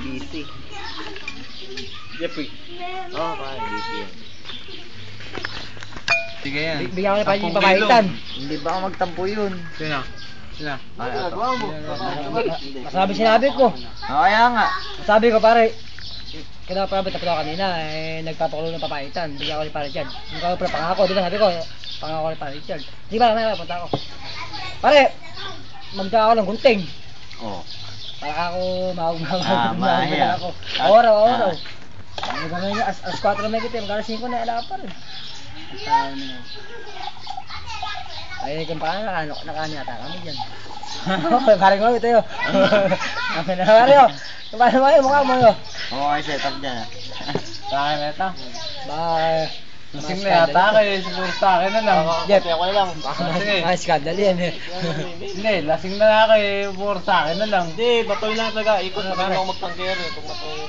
busy. Jeffrey. Oo, pare, busy yan. Sige yan. Bigyan ko na pa yung papaitan. Hindi ba ako magtampo yun? Sino? Sino? Pare, ato. Sinabi ko. Kaya nga. Sabi ko pare, kaya pala tapos ako kanina, nagpapakulo ng papaitan. Bigyan ko ni pare Richard. Yung kaya pala pangako, di ba sabi ko, pangako ni pare Richard. Di ba, may punta ako. Pare, magdaka ako ng gunting. Oo. Para ako Maya. ako. Oraw. Ano ba ngayon, as 4 na kita, magkala 5 na, ala pa rin. Ay, kung paano, nakanyata kami dyan. Parang mo, ito yun. Kami na, parang paano mo yun, mukha mo yun. Oo, ay set up dyan. Sa akin na ito. Bye. Lasing na yata kayo. Siguro sa akin na lang. Jeff, ako na lang. Sige. skandal yan eh. Hindi, lasing na kayo. Siguro sa akin na lang. Hindi, batoy lang talaga. Ikot na lang ako magtanggero. Kung batoy.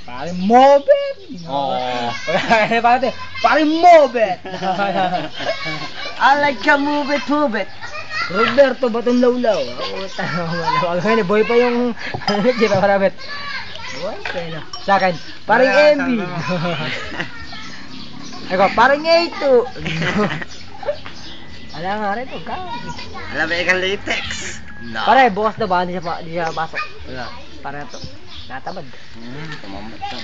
Pare Mobet! Oo. Pare Mobet! I like to move it. Roberto Batong Lawlaw. Ngayon, boy pa yung Jira Marabet. Boy, kaya na. Sa akin, parang MB. Ako, parang A2. Ala nga rin ito, Alam mo ikang latex. No. Pare, bukas na ba? Hindi siya pasok. Wala. Pare na to. Natabad.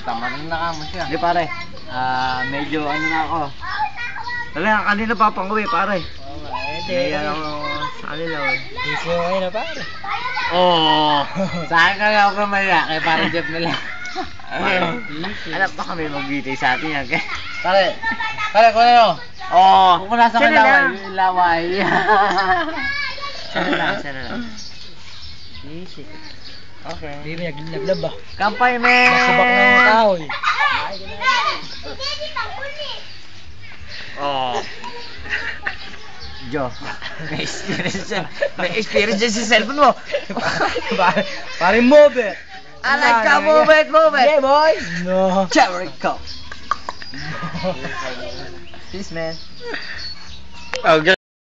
Tama rin na kamo siya. Hindi pare. Medyo ano na ako. Talaga kanina papanguwi pare. Oo nga, Hindi ako sa kanila. Busy mo ngayon na pare. Oo. Sa akin ka ako kamaya. Kaya parang Jeff na lang. Alam pa kami magbitay sa atin yan. Pare, kung ano? Oo. Kung nasa Siya na lang. laway. Siya na lang. Busy. Okay. Hindi naglab ba? Kampay men. Nasubak ng kahoy. Oo. Jo. May experience dyan sa cellphone mo. Pare Mobet. I like to move it. Yeah, boy. No. Jericho. Peace man. Oh,